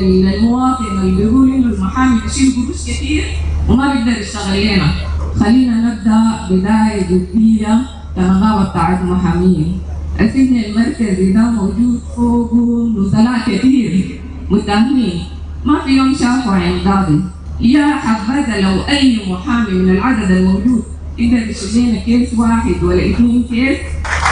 للمواطن اللي بيقول انه المحامي بيشيل قروش كثير وما بيقدر يشتغل لنا. خلينا نبدا بدايه جديه كنقابه بتاعت محامين. السجن المركزي ده موجود فوقه نزلاء كثير متهمين، ما في يوم شافوا عين قاضي. يا حبذا لو اي محامي من العدد الموجود يقدر يشيل لنا كيس واحد ولا 2 كيس،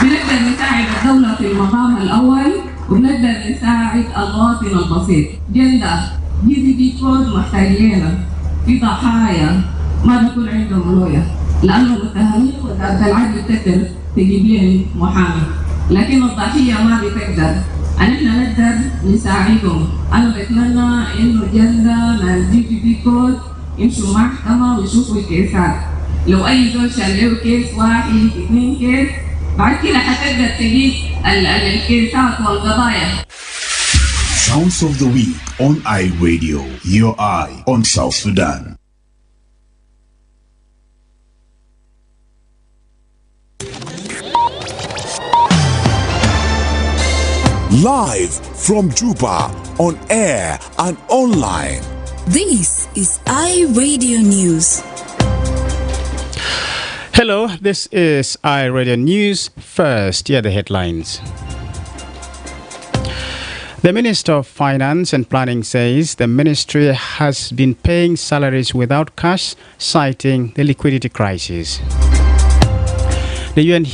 بنقدر نساعد الدوله في المقام الاول وبنقدر نساعد المواطن البسيط. جندا GDP كود محتاجينه في ضحايا ما بيكون عندهم رؤيه، لانه المتهمين وزاره العدل بتقدر تجيب لهم محامي، لكن الضحيه ما بتقدر. نحن نقدر نساعدهم. انا بتمنى انه جندا مع GDP كود يمشوا محكمه ويشوفوا الكيسات. لو اي زول شال له كيس واحد 2 كيس، بعد كده حتقدر تجيب الكيسات والقضايا. Sounds of the Week on iRadio, your eye on South Sudan. Live from Juba, on air and online. This is iRadio News. Hello, this is iRadio News. First, here are the headlines. The Minister of Finance and Planning says the ministry has been paying salaries without cash, citing the liquidity crisis. The UN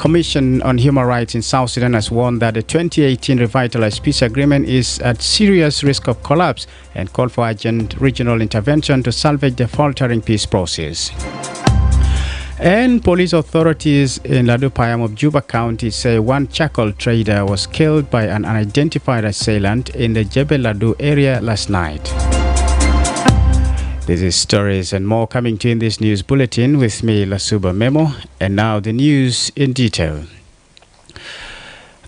Commission on Human Rights in South Sudan has warned that the 2018 revitalized peace agreement is at serious risk of collapse and called for urgent regional intervention to salvage the faltering peace process. And police authorities in Ladupayam of Juba County say one charcoal trader was killed by an unidentified assailant in the Jebel Ladu area last night. This is stories and more coming to you in this news bulletin with me, Lasuba Memo, and now the news in detail.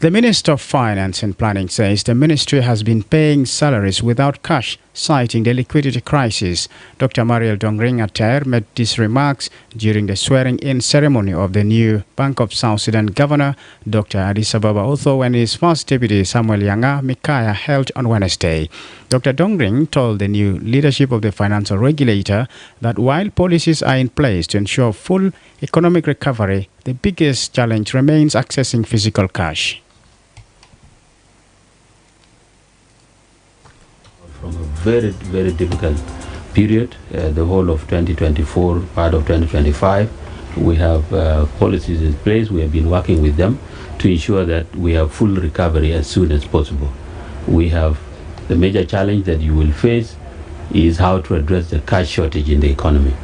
The Minister of Finance and Planning says the ministry has been paying salaries without cash, citing the liquidity crisis. Dr. Mariel Dongring Ater made these remarks during the swearing-in ceremony of the new Bank of South Sudan Governor, Dr. Addis Ababa Otho, and his first deputy, Samuel Yanga Mikaya, held on Wednesday. Dr. Dongring told the new leadership of the financial regulator that while policies are in place to ensure full economic recovery, the biggest challenge remains accessing physical cash. From a very, very difficult period, the whole of 2024, part of 2025, we have policies in place. We have been working with them to ensure that we have full recovery as soon as possible. We have the major challenge that you will face is how to address the cash shortage in the economy.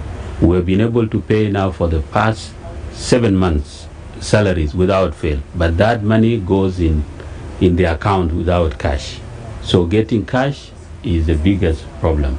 We have been able to pay now for the past 7 months salaries without fail, but that money goes in the account without cash. So getting cash is the biggest problem.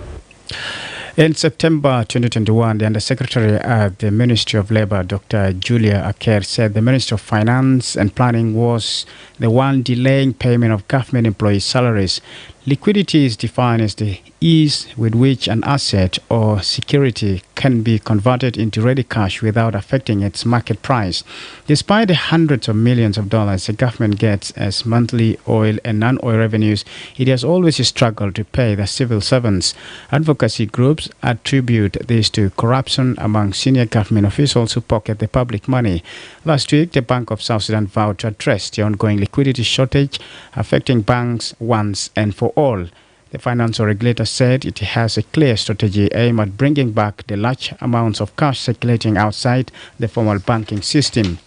In September 2021, the Undersecretary at the Ministry of Labour, Dr. Julia Aker, said the Ministry of Finance and Planning was the one delaying payment of government employees' salaries. Liquidity is defined as the ease with which an asset or security can be converted into ready cash without affecting its market price. Despite the hundreds of millions of dollars the government gets as monthly oil and non-oil revenues, it has always struggled to pay the civil servants. Advocacy groups attribute this to corruption among senior government officials who pocket the public money. Last week, the Bank of South Sudan vowed to address the ongoing liquidity shortage affecting banks once and for all. The financial regulator said it has a clear strategy aimed at bringing back the large amounts of cash circulating outside the formal banking system.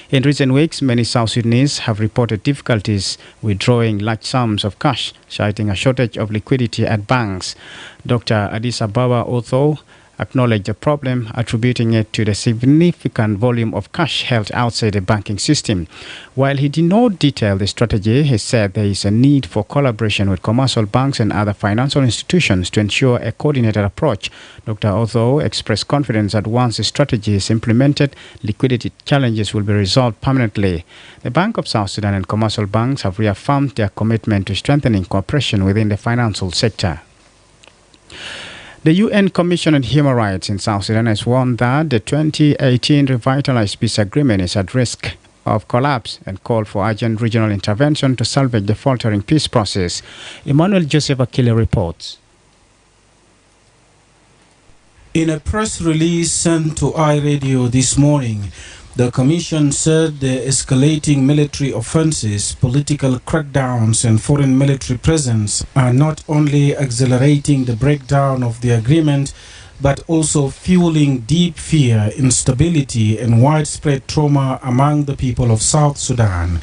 In recent weeks, many South Sudanese have reported difficulties withdrawing large sums of cash, citing a shortage of liquidity at banks. Dr. Addis Ababa Otho acknowledged the problem, attributing it to the significant volume of cash held outside the banking system. While he did not detail the strategy, he said there is a need for collaboration with commercial banks and other financial institutions to ensure a coordinated approach. Dr. Otho expressed confidence that once the strategy is implemented, liquidity challenges will be resolved permanently. The Bank of South Sudan and commercial banks have reaffirmed their commitment to strengthening cooperation within the financial sector. The UN Commission on Human Rights in South Sudan has warned that the 2018 revitalized peace agreement is at risk of collapse and called for urgent regional intervention to salvage the faltering peace process. Emmanuel Joseph Akile reports. In a press release sent to iRadio this morning, the Commission said the escalating military offenses, political crackdowns, and foreign military presence are not only accelerating the breakdown of the agreement, but also fueling deep fear, instability, and widespread trauma among the people of South Sudan.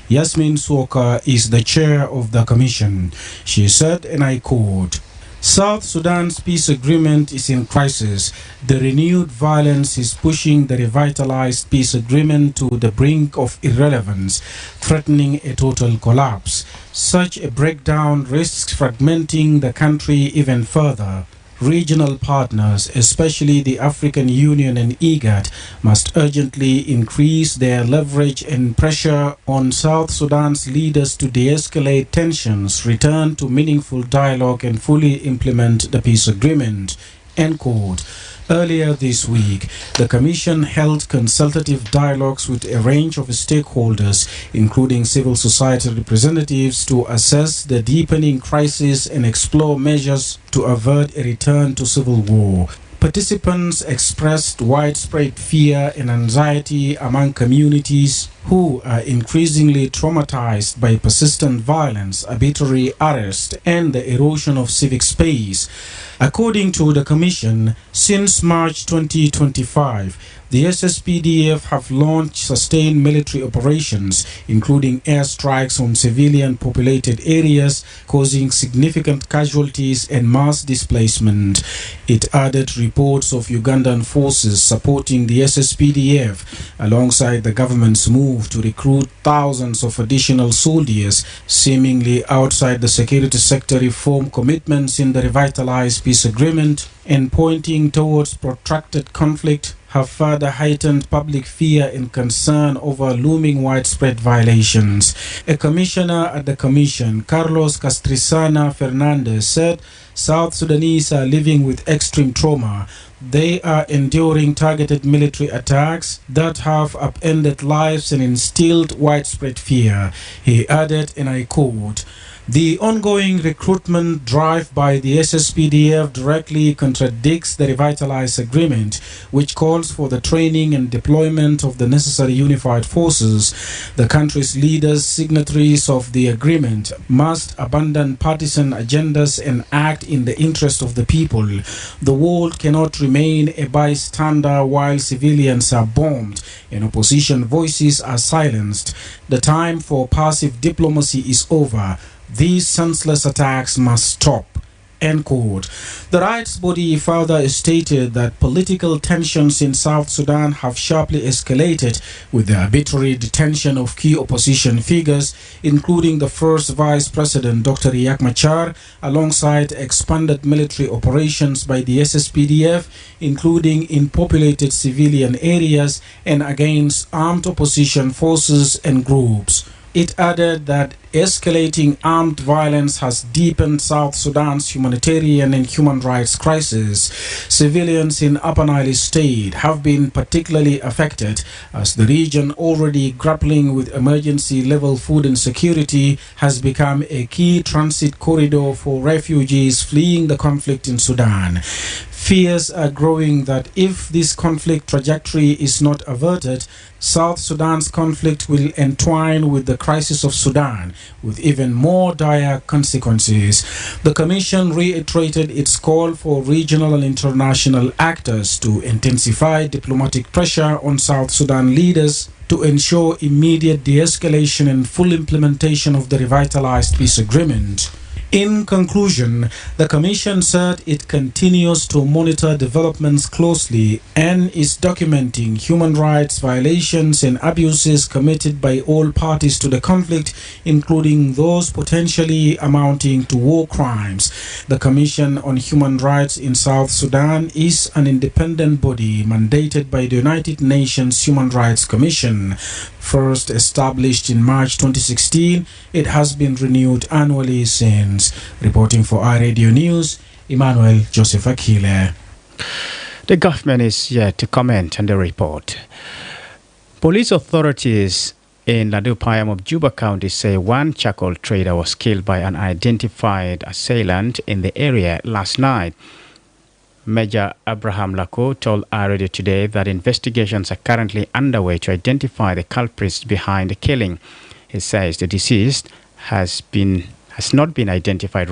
Yasmin Swoka is the chair of the Commission. She said, and I quote, "South Sudan's peace agreement is in crisis. The renewed violence is pushing the revitalized peace agreement to the brink of irrelevance, threatening a total collapse. Such a breakdown risks fragmenting the country even further. Regional partners, especially the African Union and IGAD, must urgently increase their leverage and pressure on South Sudan's leaders to de-escalate tensions, return to meaningful dialogue, and fully implement the peace agreement." End quote. Earlier this week, the Commission held consultative dialogues with a range of stakeholders, including civil society representatives, to assess the deepening crisis and explore measures to avert a return to civil war. Participants expressed widespread fear and anxiety among communities who are increasingly traumatized by persistent violence, arbitrary arrest, and the erosion of civic space. According to the Commission, since March 2025, the SSPDF have launched sustained military operations, including airstrikes on civilian populated areas, causing significant casualties and mass displacement. It added reports of Ugandan forces supporting the SSPDF, alongside the government's move to recruit thousands of additional soldiers, seemingly outside the security sector reform commitments in the revitalized peace agreement, and pointing towards protracted conflict, have further heightened public fear and concern over looming widespread violations. A commissioner at the Commission, Carlos Castrisana Fernandez, said South Sudanese are living with extreme trauma. They are enduring targeted military attacks that have upended lives and instilled widespread fear. He added, and I quote, "The ongoing recruitment drive by the SSPDF directly contradicts the revitalized agreement, which calls for the training and deployment of the necessary unified forces. The country's leaders, signatories of the agreement, must abandon partisan agendas and act in the interest of the people. The world cannot remain a bystander while civilians are bombed and opposition voices are silenced. The time for passive diplomacy is over. These senseless attacks must stop." End quote. The rights body further stated that political tensions in South Sudan have sharply escalated with the arbitrary detention of key opposition figures, including the first Vice President Dr. Riek Machar, alongside expanded military operations by the SSPDF, including in populated civilian areas and against armed opposition forces and groups. It added that escalating armed violence has deepened South Sudan's humanitarian and human rights crisis. Civilians in Upper Nile State have been particularly affected, as the region, already grappling with emergency-level food insecurity, has become a key transit corridor for refugees fleeing the conflict in Sudan. Fears are growing that if this conflict trajectory is not averted, South Sudan's conflict will entwine with the crisis of Sudan, with even more dire consequences. The Commission reiterated its call for regional and international actors to intensify diplomatic pressure on South Sudan leaders to ensure immediate de-escalation and full implementation of the revitalized peace agreement. In conclusion, the Commission said it continues to monitor developments closely and is documenting human rights violations and abuses committed by all parties to the conflict, including those potentially amounting to war crimes. The Commission on Human Rights in South Sudan is an independent body mandated by the United Nations Human Rights Commission. First established in March 2016, it has been renewed annually since. Reporting for iRadio News, Emmanuel Joseph Akile. The government is yet to comment on the report. Police authorities in Ladupayam of Juba County say one charcoal trader was killed by an unidentified assailant in the area last night. Major Abraham Lako told iRadio today that investigations are currently underway to identify the culprits behind the killing. He says the deceased has not been identified,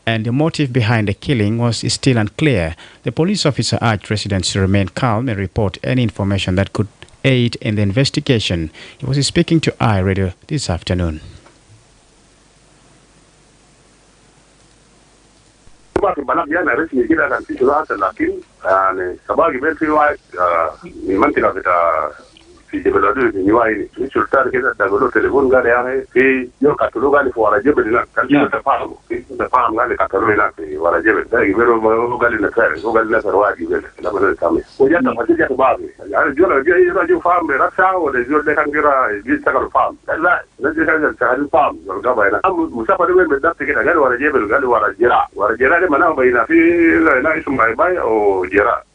and the motive behind the killing is still unclear. The police officer urged residents to remain calm and report any information that could aid in the investigation. He was speaking to iRadio this afternoon. في جبل نواي شرطة كده تقولوا تليفون قال يعني في يوم كتلو قال في ورا جبل هناك كان تفاهم قال كتلو هناك في ورا جبل ده جبل قال نفر هو قال نفر واحد جبل لما نسمع وجات فتيجة بعض يعني الجول فاهم ركشة ولا الجول ده كان يشتغل فاهم لا نجي كان شغال فاهم والقبا هنا مسافر وين بالضبط كده قال ورا جبل قال ورا جراء ده مناه بينا في لا اسمه باي أو جراء.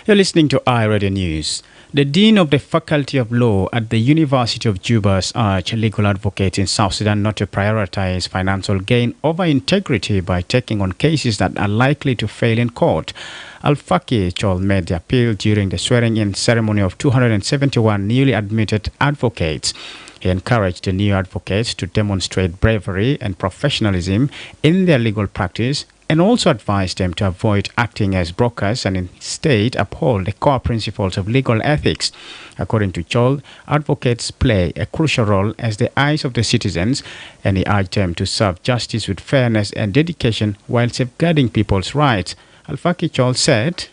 You're listening to iRadio News. The Dean of the Faculty of Law at the University of Juba has urged legal advocates in South Sudan not to prioritize financial gain over integrity by taking on cases that are likely to fail in court. Al-Faki Chol made the appeal during the swearing-in ceremony of 271 newly admitted advocates. He encouraged the new advocates to demonstrate bravery and professionalism in their legal practice and also advised them to avoid acting as brokers and instead uphold the core principles of legal ethics. According to Chol, advocates play a crucial role as the eyes of the citizens, and he urged them to serve justice with fairness and dedication while safeguarding people's rights. Al-Faki Chol said,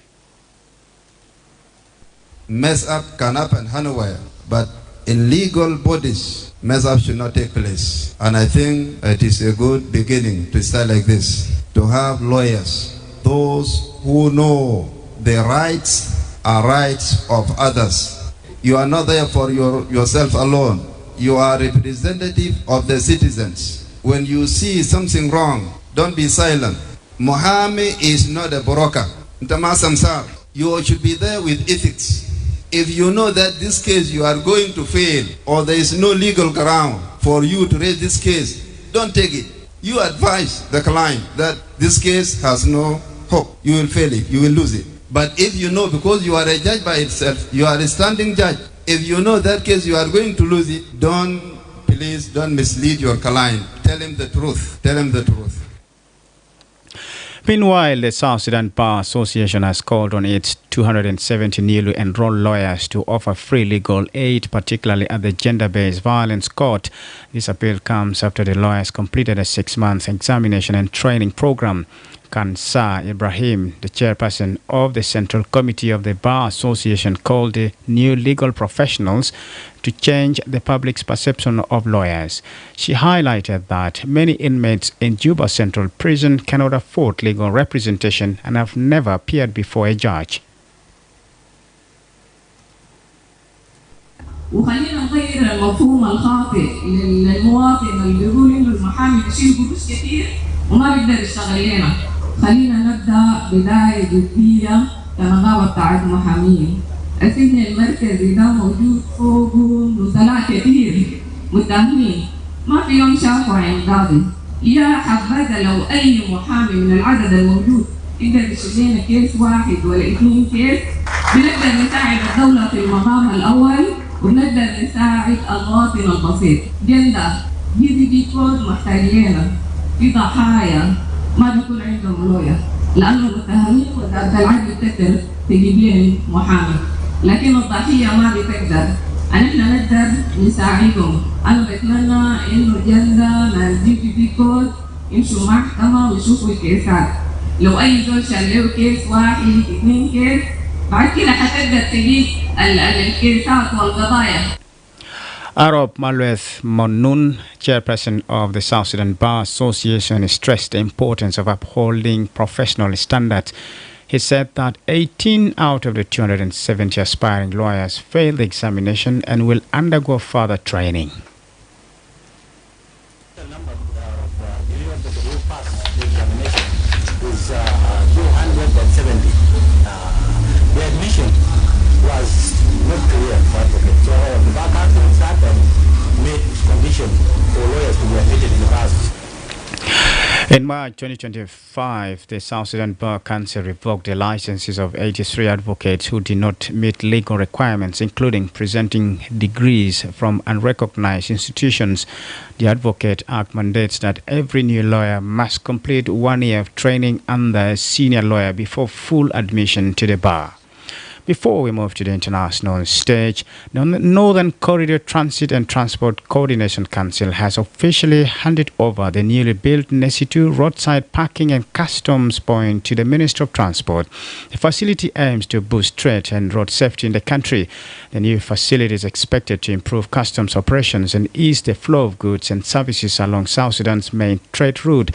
Mess up can happen anywhere, but in legal bodies, mess up should not take place. And I think it is a good beginning to start like this. To have lawyers, those who know the rights and rights of others. You are not there for yourself alone. You are representative of the citizens. When you see something wrong, don't be silent. Mohammed is not a broker. You should be there with ethics. If you know that this case you are going to fail or there is no legal ground for you to raise this case, don't take it. You advise the client that this case has no hope. You will fail it. You will lose it. But if you know, because you are a judge by itself, you are a standing judge, if you know that case you are going to lose it, please don't mislead your client. Tell him the truth. Tell him the truth. Meanwhile, the South Sudan Bar Association has called on its 270 newly enrolled lawyers to offer free legal aid, particularly at the gender-based violence court. This appeal comes after the lawyers completed a 6-month examination and training program. Kansa Ibrahim, the chairperson of the Central Committee of the Bar Association, called the new legal professionals to change the public's perception of lawyers. She highlighted that many inmates in Juba Central Prison cannot afford legal representation and have never appeared before a judge. وخلينا نغير المفهوم الخاطئ للمواطن اللي بيقول انه المحامي بيشيل قروش كثير وما بيقدر يشتغل لنا. خلينا نبدا بدايه جديه كنقابه بتاعت محامين. السجن المركزي ده موجود فوقه نزلاء كثير متهمين ما في يوم شافوا عين قاضي. يا حبذا لو اي محامي من العدد الموجود يقدر يشيل لنا كيس واحد ولا 2 كيس، بنقدر نساعد الدوله في المقام الاول ونقدر نساعد المواطن البسيط. جندا دي كود محتاجينها في ضحايا ما بيكون عندهم لويا لانه المتهمين وزاره العدل بتقدر تجيب لهم محامي، لكن الضحيه ما بتقدر. احنا نقدر نساعدهم. انا بتمنى انه جندا ناس دي كود يمشوا محكمه ويشوفوا الكيسات. لو اي زول شال له كيس واحد 2 كيس بعد كده حتقدر تجيب الكيسات والقضايا. Arab Malweth Monun, chairperson of the South Sudan Bar Association, stressed the importance of upholding professional standards. He said that 18 out of the 270 aspiring lawyers failed the examination and will undergo further training. The number of lawyers who passed the examination is 270. The admission was In March 2025, the South Sudan Bar Council revoked the licenses of 83 advocates who did not meet legal requirements, including presenting degrees from unrecognized institutions. The Advocate Act mandates that every new lawyer must complete 1 year of training under a senior lawyer before full admission to the bar. Before we move to the international stage, the Northern Corridor Transit and Transport Coordination Council has officially handed over the newly built Nesitu roadside parking and customs point to the Ministry of Transport. The facility aims to boost trade and road safety in the country. The new facility is expected to improve customs operations and ease the flow of goods and services along South Sudan's main trade route.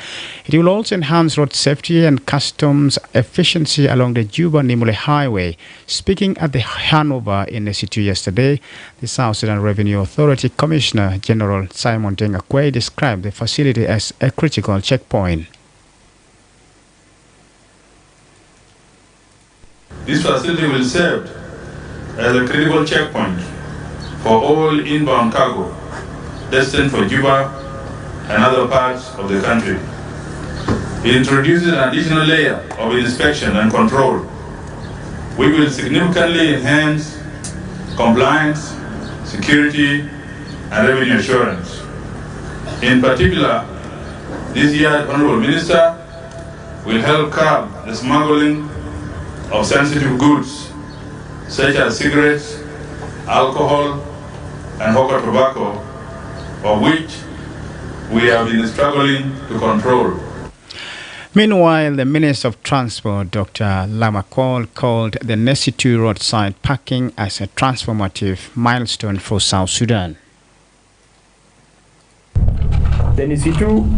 It will also enhance road safety and customs efficiency along the Juba-Nimule Highway. Speaking at the handover in Nesitu yesterday, the South Sudan Revenue Authority Commissioner General Simon Dengakwe described the facility as a critical checkpoint. This facility will serve as a critical checkpoint for all inbound cargo destined for Juba and other parts of the country. It introduces an additional layer of inspection and control. We will significantly enhance compliance, security, and revenue assurance. In particular, this year, Honorable Minister will help curb the smuggling of sensitive goods such as cigarettes, alcohol, and hookah tobacco, of which we have been struggling to control. Meanwhile, the Minister of Transport, Dr. Lamakol, called the Nesitu roadside parking as a transformative milestone for South Sudan. The Nesitu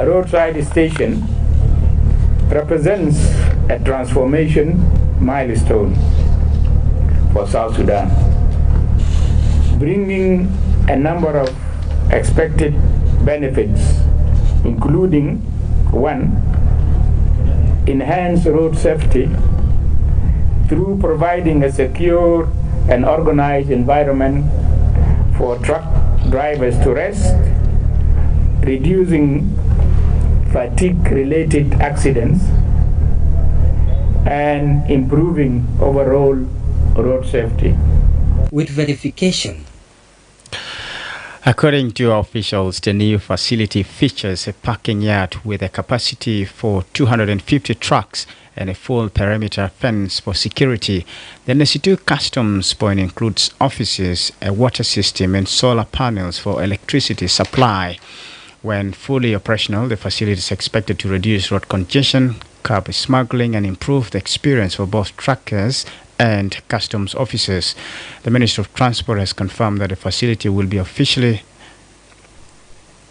roadside station represents a transformation milestone for South Sudan, bringing a number of expected benefits, including 1. Enhanced road safety through providing a secure and organized environment for truck drivers to rest, reducing fatigue-related accidents, and improving overall road safety. With verification. According to officials, the new facility features a parking yard with a capacity for 250 trucks and a full perimeter fence for security. The Nesitu customs point includes offices, a water system, and solar panels for electricity supply. When fully operational, the facility is expected to reduce road congestion, curb smuggling, and improve the experience for both truckers and customs officers. The Ministry of Transport has confirmed that the facility will be officially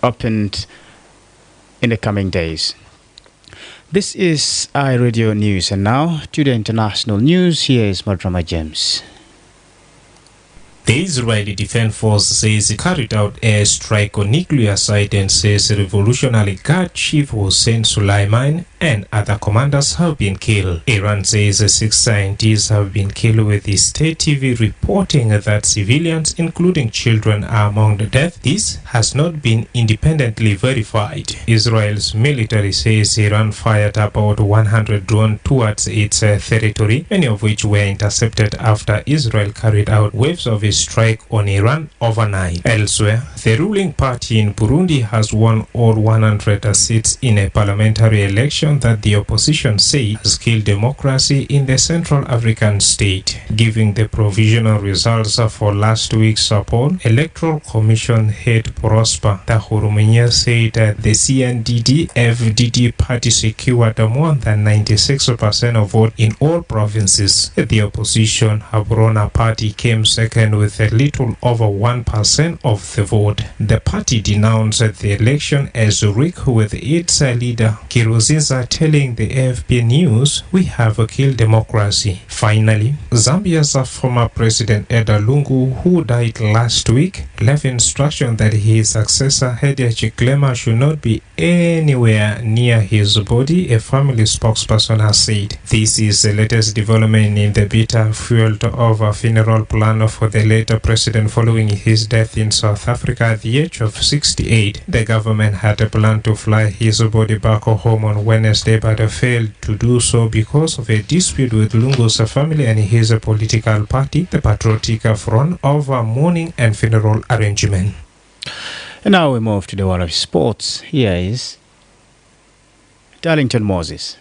opened in the coming days. This is iRadio News, and now to the international news. Here is Madrama James. The Israeli Defense Force says it carried out air strike on nuclear site and says Revolutionary Guard Chief Hossein Sulaiman and other commanders have been killed. Iran says 6 scientists have been killed, with the state TV reporting that civilians, including children, are among the dead. This has not been independently verified. Israel's military says Iran fired about 100 drones towards its territory, many of which were intercepted after Israel carried out waves of a strike on Iran overnight. Elsewhere, the ruling party in Burundi has won all 100 seats in a parliamentary election that the opposition say has killed democracy in the Central African state. Giving the provisional results for last week's poll, Electoral Commission head Prosper Tahurumenya said that the CNDD-FDD party secured more than 96% of vote in all provinces. The opposition Habrona party came second with a little over 1% of the vote. The party denounced the election as rigged, with its leader Kiruzisa telling the AFP News, "We have killed democracy." Finally, Zambia's former President Edgar Lungu, who died last week, left instruction that his successor Hadiya Chilema should not be anywhere near his body, a family spokesperson has said. This is the latest development in the bitter-fueled over funeral plan for the later president following his death in South Africa at the age of 68. The government had a plan to fly his body back home on Wednesday, but failed to do so because of a dispute with Lungu's family and his political party, the Patriotic Front, over mourning and funeral arrangement. And now we move to the world of sports. Here is Darlington Moses.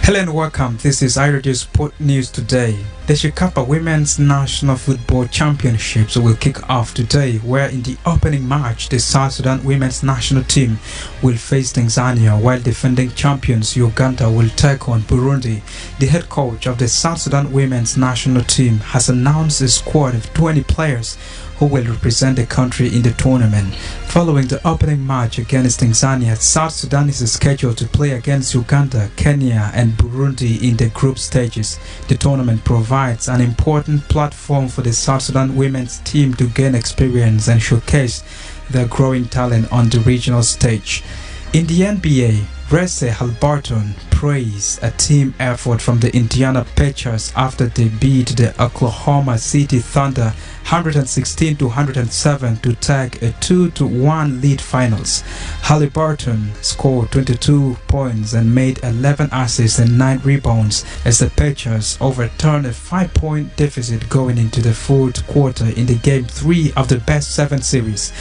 Hello and welcome. This is iRadio Sport News today. The Shikapa Women's National Football Championships will kick off today, where in the opening match, the South Sudan Women's National Team will face Tanzania, while defending champions Uganda will take on Burundi. The head coach of the South Sudan Women's National Team has announced a squad of 20 players who will represent the country in the tournament. Following the opening match against Tanzania, South Sudan is scheduled to play against Uganda, Kenya and Burundi in the group stages. The tournament provides an important platform for the South Sudan women's team to gain experience and showcase their growing talent on the regional stage. In the NBA, Rese Haliburton praised a team effort from the Indiana Pacers after they beat the Oklahoma City Thunder 116-107 to take a 2-1 lead finals. Haliburton scored 22 points and made 11 assists and 9 rebounds as the Pacers overturned a 5-point deficit going into the fourth quarter in the Game 3 of the Best 7 series.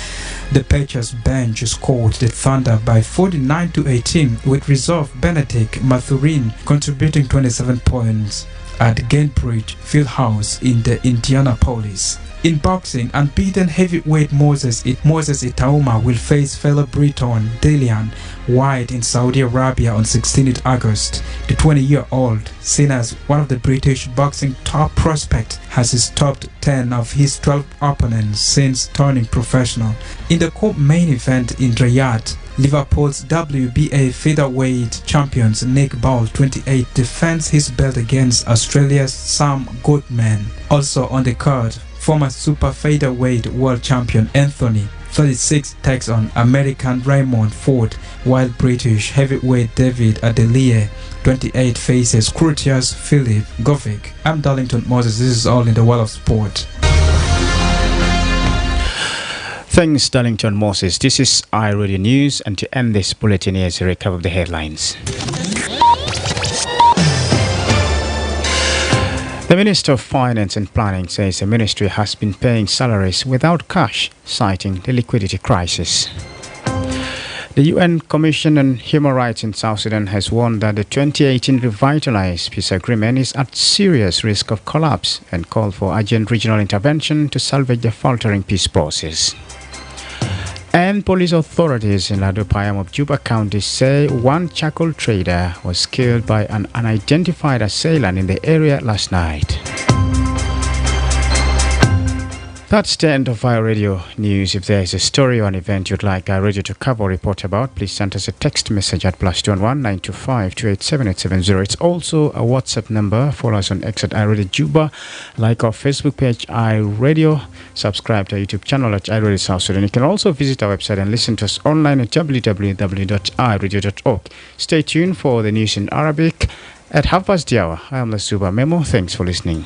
The Pacers bench scored the Thunder by 49-18, with reserve Benedict Mathurin contributing 27 points at Gainbridge Fieldhouse in the Indianapolis. In boxing, unbeaten heavyweight Moses Itauma will face fellow Briton Dillian White in Saudi Arabia on 16th August. The 20-year-old, seen as one of the British boxing top prospects, has stopped 10 of his 12 opponents since turning professional. In the co-main event in Riyadh, Liverpool's WBA featherweight champions Nick Ball, 28, defends his belt against Australia's Sam Goodman. Also on the card, former super featherweight world champion Anthony, 36, takes on American Raymond Ford, while British heavyweight David Adelie, 28, faces Croatia's Filip Govic. I'm Darlington Moses. This is all in the world of sport. Thanks, Darlington Moses. This is iRadio News, and to end this bulletin, here's a recap of the headlines. The Minister of Finance and Planning says the ministry has been paying salaries without cash, citing the liquidity crisis. The UN Commission on Human Rights in South Sudan has warned that the 2018 revitalized peace agreement is at serious risk of collapse and called for urgent regional intervention to salvage the faltering peace process. And police authorities in Lado Payam of Juba County say one charcoal trader was killed by an unidentified assailant in the area last night. That's the end of iRadio News. If there is a story or an event you'd like iRadio to cover or report about, please send us a text message at +211 925 287 870. It's also a WhatsApp number. Follow us on X at iRadio Juba. Like our Facebook page, iRadio. Subscribe to our YouTube channel at iRadio South Sudan. You can also visit our website and listen to us online at www.iradio.org. Stay tuned for the news in Arabic at half past the hour. I am Lasuba Memo. Thanks for listening.